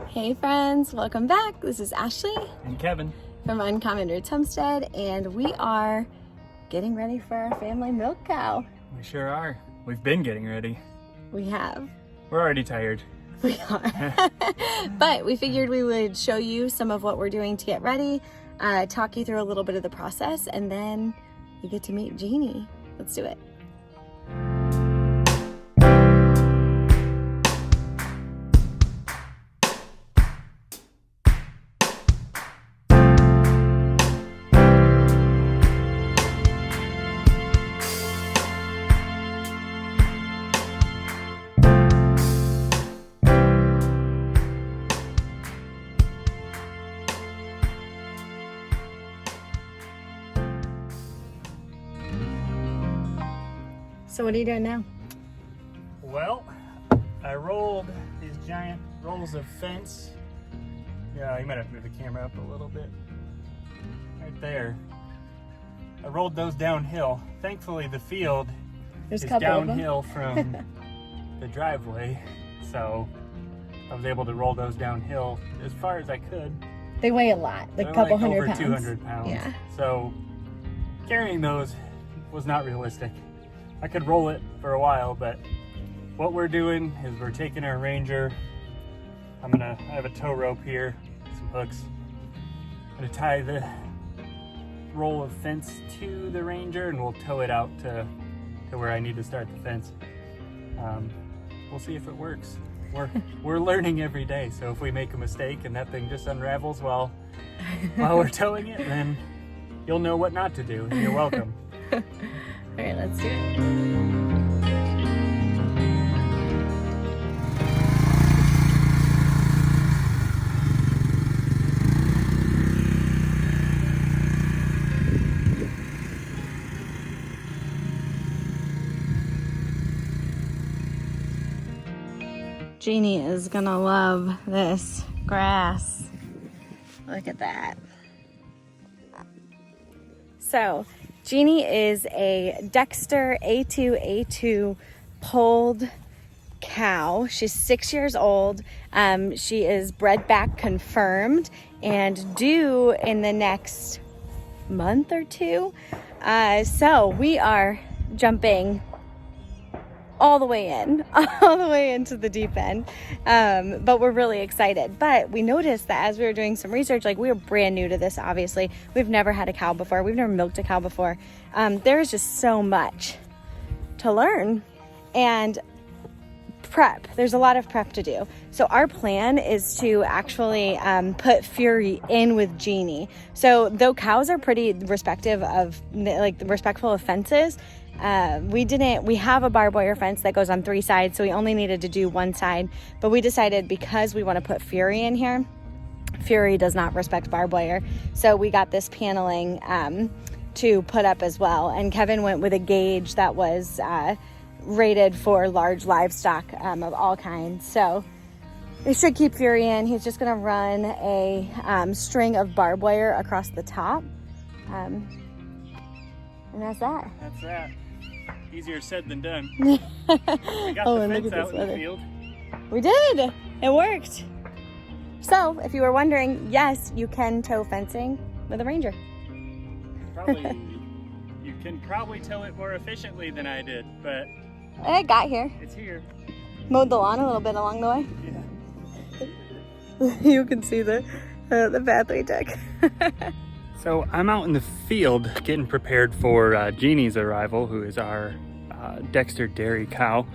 Hey friends, welcome back. This is Ashley and Kevin from Uncommon Roots Homestead, and we are getting ready for our family milk cow. We sure are. We've been getting ready. We have. We're already tired. We are. But we figured we would show you some of what we're doing to get ready, talk you through a little bit of the process, and then you get to meet Janie. Let's do it. So what are you doing now? Well, I rolled these giant rolls of fence. Yeah, you might have to move the camera up a little bit. Right there. I rolled those downhill. Thankfully, the field is downhill from the driveway, so I was able to roll those downhill as far as I could. They weigh a lot, like a couple like hundred over pounds. 200 pounds. Yeah. So carrying those was not realistic. I could roll it for a while, but what we're doing is we're taking our Ranger. I have a tow rope here, some hooks. I'm gonna tie the roll of fence to the Ranger and we'll tow it out to where I need to start the fence. We'll see if it works. We're learning every day, so if we make a mistake and that thing just unravels while we're towing it, then you'll know what not to do. You're welcome. All right, let's do it. Janie is gonna love this grass. Look at that. So, Janie is a Dexter A2 polled cow. She's 6 years old. She is bred back confirmed and due in the next month or two. So we are jumping all the way into the deep end. But we're really excited. But we noticed that as we were doing some research, like we were brand new to this, obviously. We've never had a cow before. We've never milked a cow before. There is just so much to learn and prep. There's a lot of prep to do. So our plan is to actually put Fury in with Janie. So though cows are pretty respectful of fences, we have a barbed wire fence that goes on 3 sides, so we only needed to do 1 side, but we decided because we want to put Fury in here, Fury does not respect barbed wire, so we got this paneling to put up as well. And Kevin went with a gauge that was rated for large livestock of all kinds, so it should keep Fury in. He's just going to run a string of barbed wire across the top, and that's that. That's that. Easier said than done. We got the fence out in the field. We did. It worked. So, if you were wondering, yes, you can tow fencing with a Ranger. You can probably tow it more efficiently than I did, but it got here. It's here. Mowed the lawn a little bit along the way. Yeah. You can see the path we took. So I'm out in the field getting prepared for Janie's arrival, who is our Dexter dairy cow.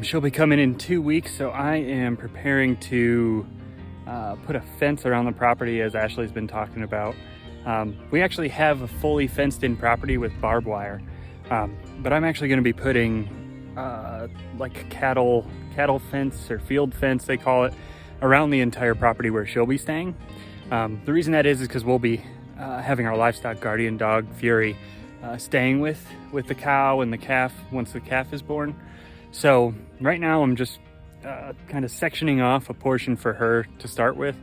She'll be coming in 2 weeks, so I am preparing to put a fence around the property, as Ashley's been talking about. We actually have a fully fenced in property with barbed wire, but I'm actually going to be putting like a cattle fence or field fence, they call it, around the entire property where she'll be staying. The reason that is because we'll be having our livestock guardian dog, Fury, staying with the cow and the calf once the calf is born. So right now I'm just kind of sectioning off a portion for her to start with.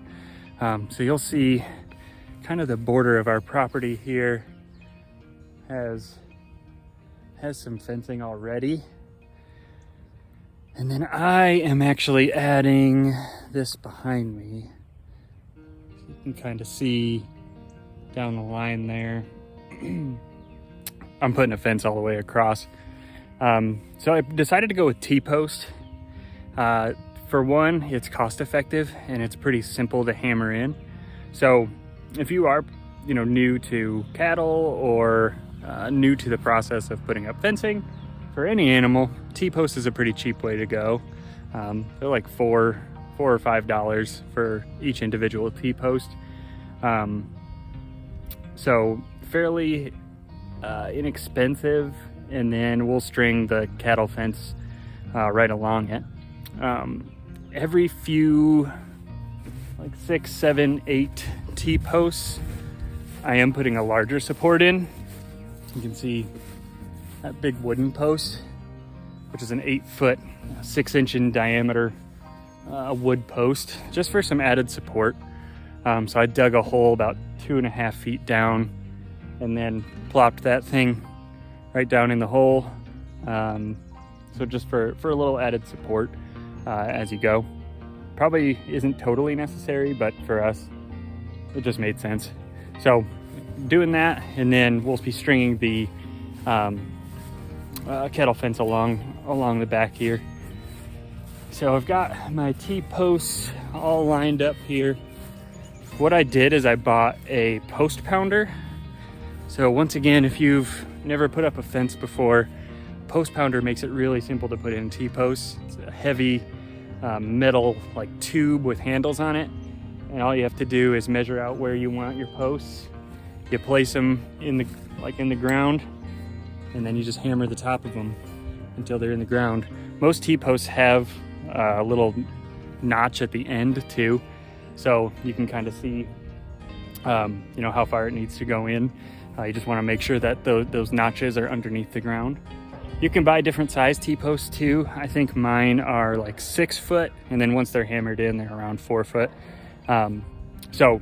So you'll see kind of the border of our property here has some fencing already. And then I am actually adding this behind me. You can kind of see down the line there. I'm putting a fence all the way across. So I decided to go with T-post. For one, it's cost effective and it's pretty simple to hammer in. So if you are, new to cattle or new to the process of putting up fencing for any animal, T-post is a pretty cheap way to go. They're like $4 or $5 for each individual T-post. So fairly inexpensive, and then we'll string the cattle fence right along it. Every few, like 6, 7, 8 T-posts, I am putting a larger support in. You can see that big wooden post, which is an 8-foot, 6-inch in diameter wood post, just for some added support. So I dug a hole about 2.5 feet down and then plopped that thing right down in the hole. So just for a little added support as you go. Probably isn't totally necessary, but for us, it just made sense. So doing that, and then we'll be stringing the cattle fence along the back here. So I've got my T-posts all lined up here. What I did is I bought a post pounder. So once again, if you've never put up a fence before, post pounder makes it really simple to put in T-posts. It's a heavy metal like tube with handles on it, and all you have to do is measure out where you want your posts. You place them in the ground, and then you just hammer the top of them until they're in the ground. Most T-posts have a little notch at the end too, so you can kind of see how far it needs to go in. You just want to make sure that those notches are underneath the ground. You can buy different size T-posts too. I think mine are like 6 foot, and then once they're hammered in, they're around 4 foot. So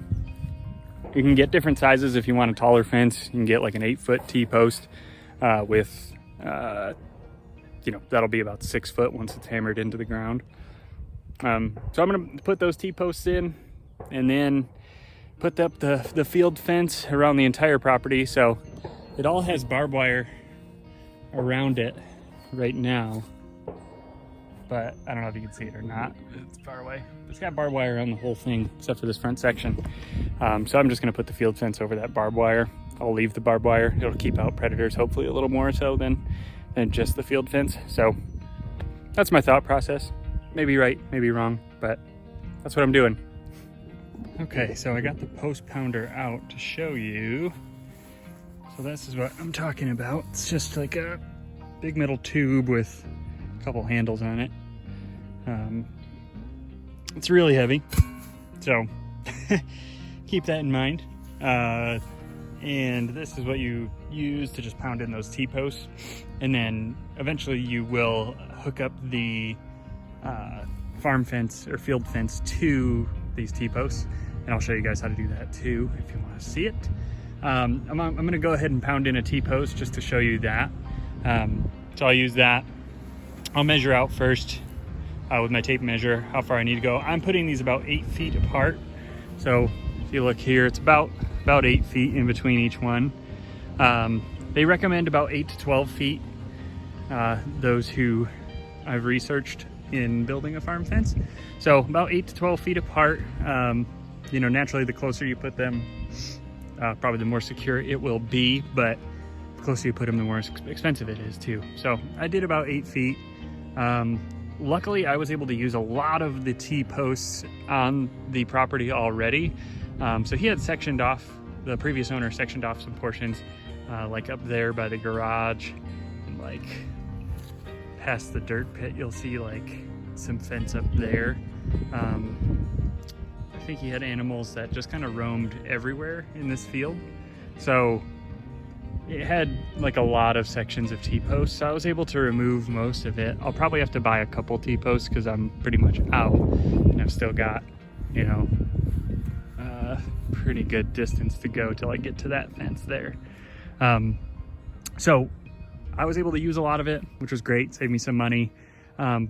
you can get different sizes. If you want a taller fence, you can get like an 8-foot T-post with, that'll be about 6 foot once it's hammered into the ground. So I'm gonna put those T-posts in, and then put up the field fence around the entire property. So it all has barbed wire around it right now, but I don't know if you can see it or not. It's far away. It's got barbed wire around the whole thing except for this front section. So I'm just gonna put the field fence over that barbed wire. I'll leave the barbed wire. It'll keep out predators, hopefully a little more so than just the field fence. So that's my thought process. Maybe right, maybe wrong, but that's what I'm doing. Okay, so I got the post pounder out to show you. So this is what I'm talking about. It's just like a big metal tube with a couple handles on it. It's really heavy, so keep that in mind. And this is what you use to just pound in those T-posts. And then eventually you will hook up the farm fence or field fence to these T-posts. And I'll show you guys how to do that too if you want to see it. I'm gonna go ahead and pound in a T-post just to show you that. So I'll use that. I'll measure out first with my tape measure how far I need to go. I'm putting these about 8 feet apart. So if you look here, it's about 8 feet in between each one. They recommend about 8 to 12 feet, those who I've researched in building a farm fence. So about 8 to 12 feet apart. Naturally the closer you put them, probably the more secure it will be, but the closer you put them, the more expensive it is too. So I did about 8 feet. Luckily, I was able to use a lot of the T-posts on the property already. So he had sectioned off, the previous owner sectioned off some portions, like up there by the garage, and like past the dirt pit, you'll see like some fence up there. I think he had animals that just kind of roamed everywhere in this field. So it had like a lot of sections of T-posts. So I was able to remove most of it. I'll probably have to buy a couple T-posts because I'm pretty much out, and I've still got, pretty good distance to go till I get to that fence there. So I was able to use a lot of it, which was great, saved me some money.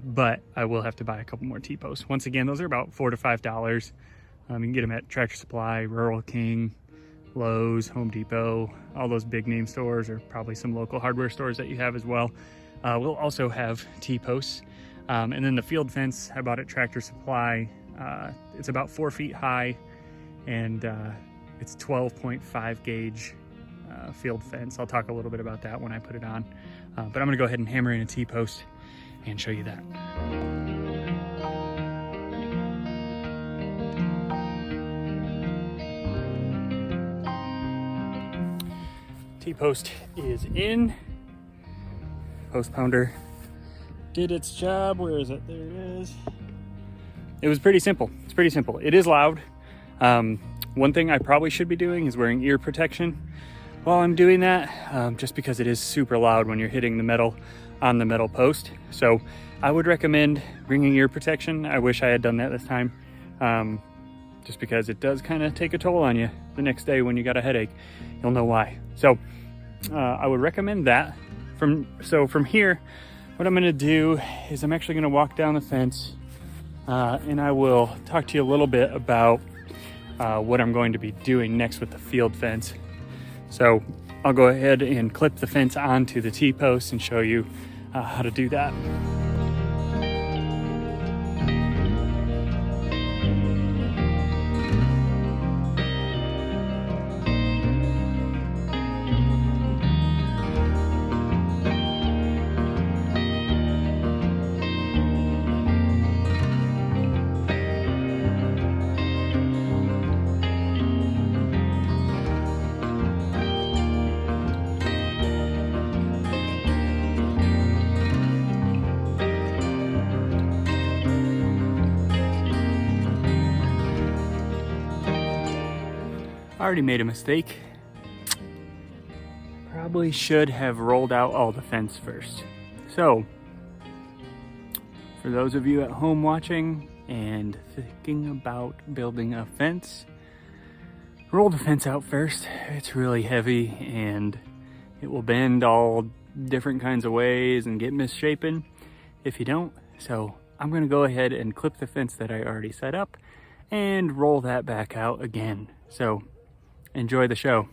but I will have to buy a couple more T-posts. Once again, those are about $4 to $5. You can get them at Tractor Supply, Rural King, Lowe's, Home Depot, all those big name stores, or probably some local hardware stores that you have as well. We'll also have T-posts. And then the field fence I bought at Tractor Supply, it's about 4 feet high, and it's 12.5 gauge field fence. I'll talk a little bit about that when I put it on. But I'm gonna go ahead and hammer in a T-post and show you that. T-post is in. Post pounder did its job. Where is it? There it is. It was pretty simple. It's pretty simple. It is loud. One thing I probably should be doing is wearing ear protection while I'm doing that, just because it is super loud when you're hitting the metal on the metal post. So I would recommend bringing ear protection. I wish I had done that this time, just because it does kind of take a toll on you the next day when you got a headache. You'll know why. So I would recommend that. From here, what I'm gonna do is I'm actually gonna walk down the fence, and I will talk to you a little bit about what I'm going to be doing next with the field fence. So I'll go ahead and clip the fence onto the T-post and show you how to do that. I already made a mistake. Probably should have rolled out all the fence first. So, for those of you at home watching and thinking about building a fence, roll the fence out first. It's really heavy and it will bend all different kinds of ways and get misshapen if you don't. So I'm gonna go ahead and clip the fence that I already set up and roll that back out again. So enjoy the show.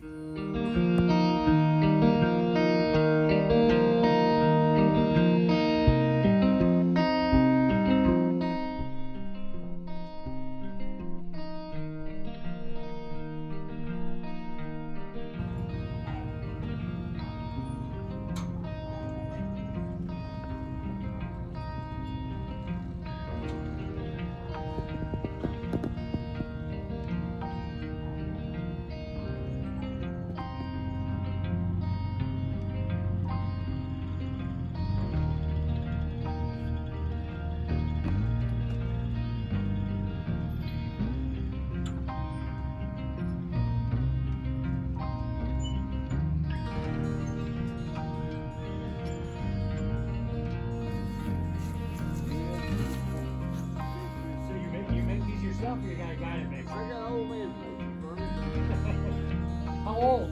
You got a guy that makes it. I got old man. How old?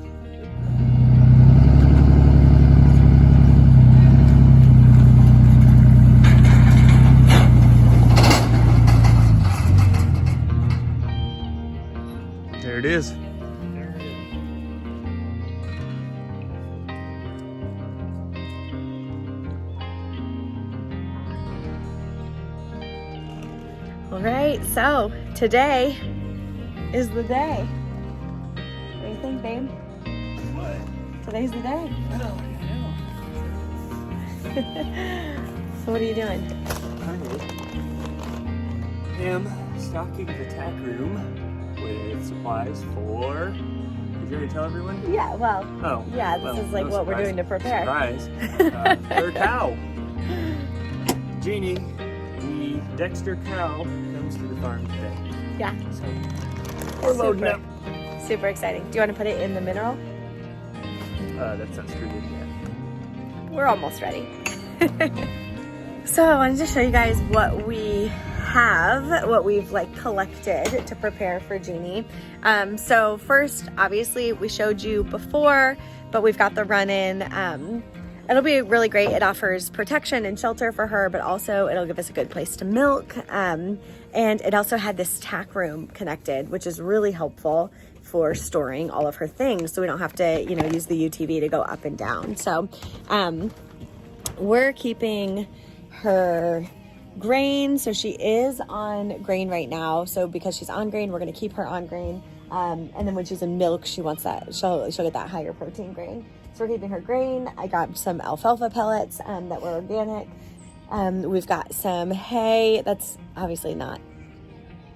There it is. All right, so today is the day. What do you think, babe? What? Today's the day. Oh, So what are you doing? I am stocking the tack room with supplies for... Did you already tell everyone? Yeah, well, Oh. yeah, this is like no what we're surprise. doing to prepare. Surprise. Her cow. Janie, the Dexter cow, comes to the farm today. Yeah. So we're loading up. Super exciting. Do you want to put it in the mineral? That's not screwed in yet. We're almost ready. So I wanted to show you guys what we have, what we've like collected to prepare for Janie. So first, obviously we showed you before, but we've got the run-in it'll be really great. It offers protection and shelter for her, but also it'll give us a good place to milk. And it also had this tack room connected, which is really helpful for storing all of her things, so we don't have to, you know, use the UTV to go up and down. So we're keeping her grain. So she is on grain right now. So because she's on grain, we're going to keep her on grain. And then when she's in milk, she wants that, she'll get that higher protein grain. So we're keeping her grain. I got some alfalfa pellets that were organic. We've got some hay. That's obviously not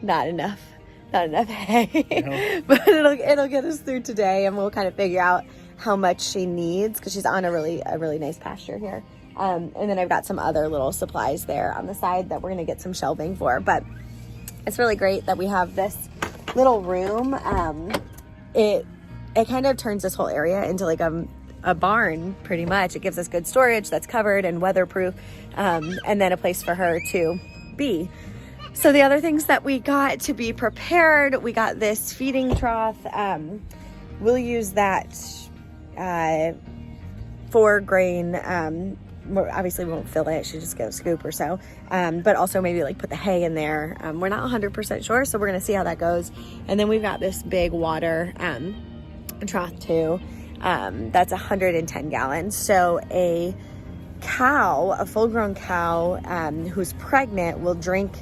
enough hay, no. But it'll get us through today, and we'll kind of figure out how much she needs, because she's on a really nice pasture here. And then I've got some other little supplies there on the side that we're gonna get some shelving for. But it's really great that we have this little room. It kind of turns this whole area into like a barn, pretty much. It gives us good storage that's covered and weatherproof, and then a place for her to be. So the other things that we got to be prepared, we got this feeding trough. We'll use that for grain. Obviously we won't fill it, she just get a scoop or so, but also maybe like put the hay in there. We're not 100% sure, so we're gonna see how that goes. And then we've got this big water trough too, that's 110 gallons. So a full-grown cow who's pregnant will drink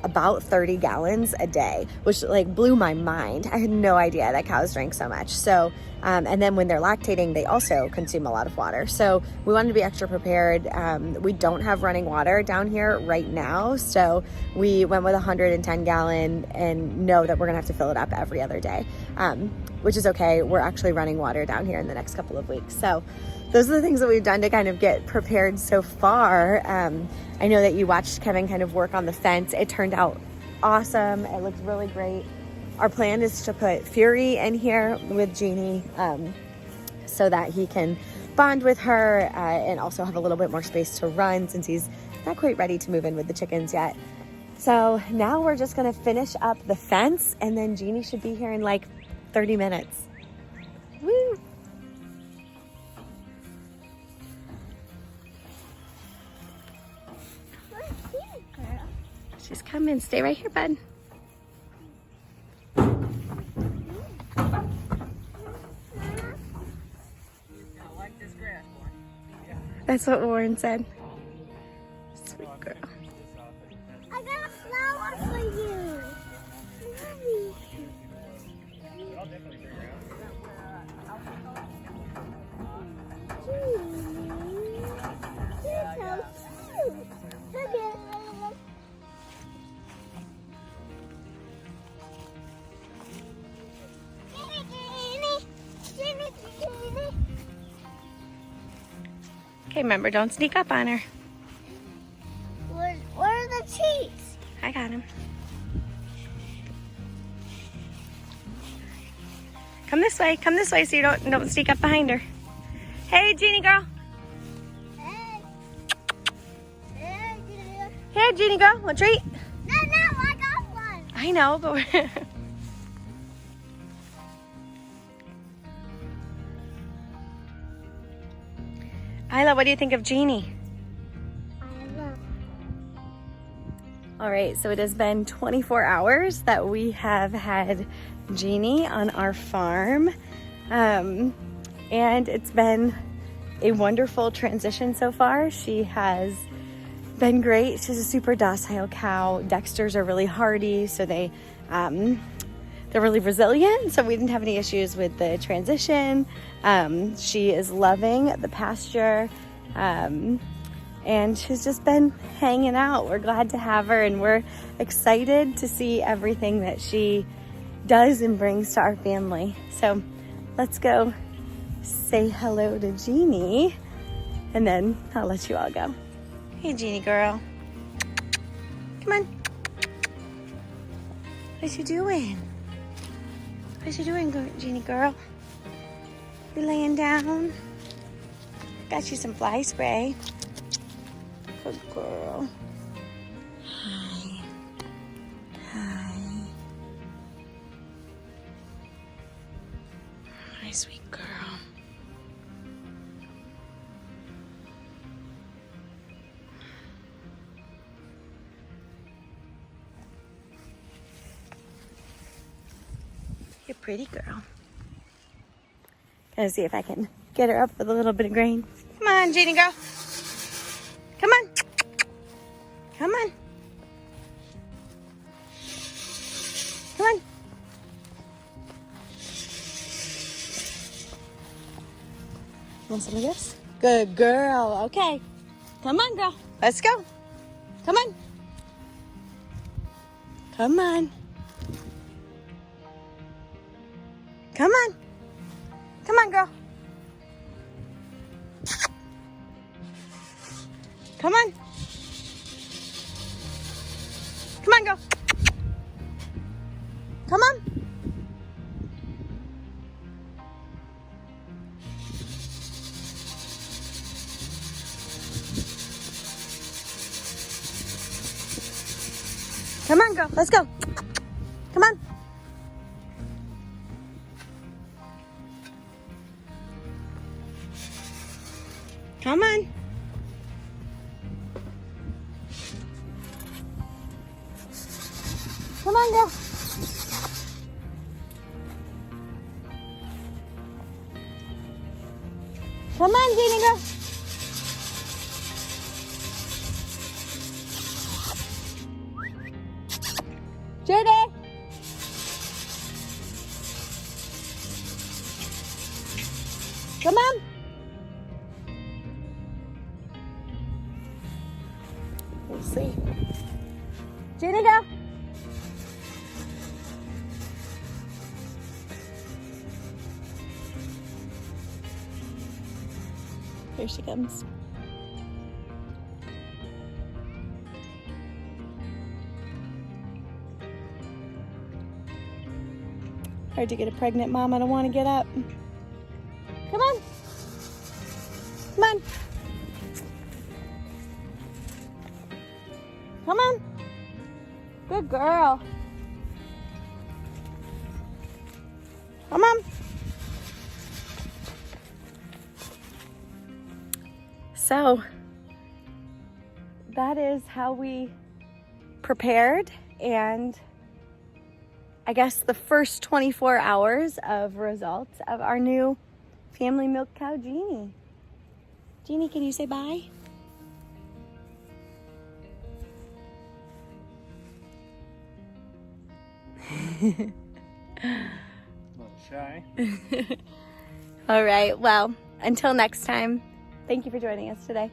about 30 gallons a day, which like blew my mind. I had no idea that cows drank so much. So and then when they're lactating, they also consume a lot of water. So we wanted to be extra prepared. We don't have running water down here right now, so we went with 110 gallon and know that we're gonna have to fill it up every other day, which is okay. We're actually running water down here in the next couple of weeks. So those are the things that we've done to kind of get prepared so far. I know that you watched Kevin kind of work on the fence. It turned out awesome. It looks really great. Our plan is to put Fury in here with Janie, so that he can bond with her and also have a little bit more space to run, since he's not quite ready to move in with the chickens yet. So now we're just gonna finish up the fence, and then Janie should be here in like 30 minutes. Woo! She's coming. Stay right here, bud. That's what Warren said. Sweet girl. I got a flower for you. I'll definitely bring her out. You're so cute. Look at it. Okay, remember, don't sneak up on her. Where are the cheeks? I got him. Come this way so you don't sneak up behind her. Hey, Jeannie girl. Hey. Hey, dear. Here, Jeannie girl, want a treat? No, I got one. I know, but we're... Isla, what do you think of Jeannie? I love. All right, so it has been 24 hours that we have had Jeannie on our farm. And it's been a wonderful transition so far. She has been great. She's a super docile cow. Dexters are really hardy, so they're really resilient, so we didn't have any issues with the transition. She is loving the pasture, and she's just been hanging out. We're glad to have her, and we're excited to see everything that she does and brings to our family. So let's go say hello to Jeannie, and then I'll let you all go. Hey, Jeannie girl. Come on. What you doing? What you doing, Jeannie girl? You laying down? Got you some fly spray. Good girl. Hi. Hi. Hi, sweet girl. pretty girl. Gotta see if I can get her up with a little bit of grain. Come on, Janie girl. Come on. Come on. Come on. Want some of this? Good girl. Okay. Come on, girl. Let's go. Come on. Come on. Come on. Come on, girl. Come on. Come on, girl. Come on. Come on, girl. Let's go. Come on. Come on. Come on, girl. Come on, Janie girl. Judy. Come on. We'll see. Judy girl. Here she comes. Hard to get a pregnant mom. I don't want to get up. Come on. Come on. Come on. Good girl. Come on. So that is how we prepared, and I guess the first 24 hours of results of our new family milk cow, Janie. Janie, can you say bye? A little shy. All right, well, until next time, thank you for joining us today.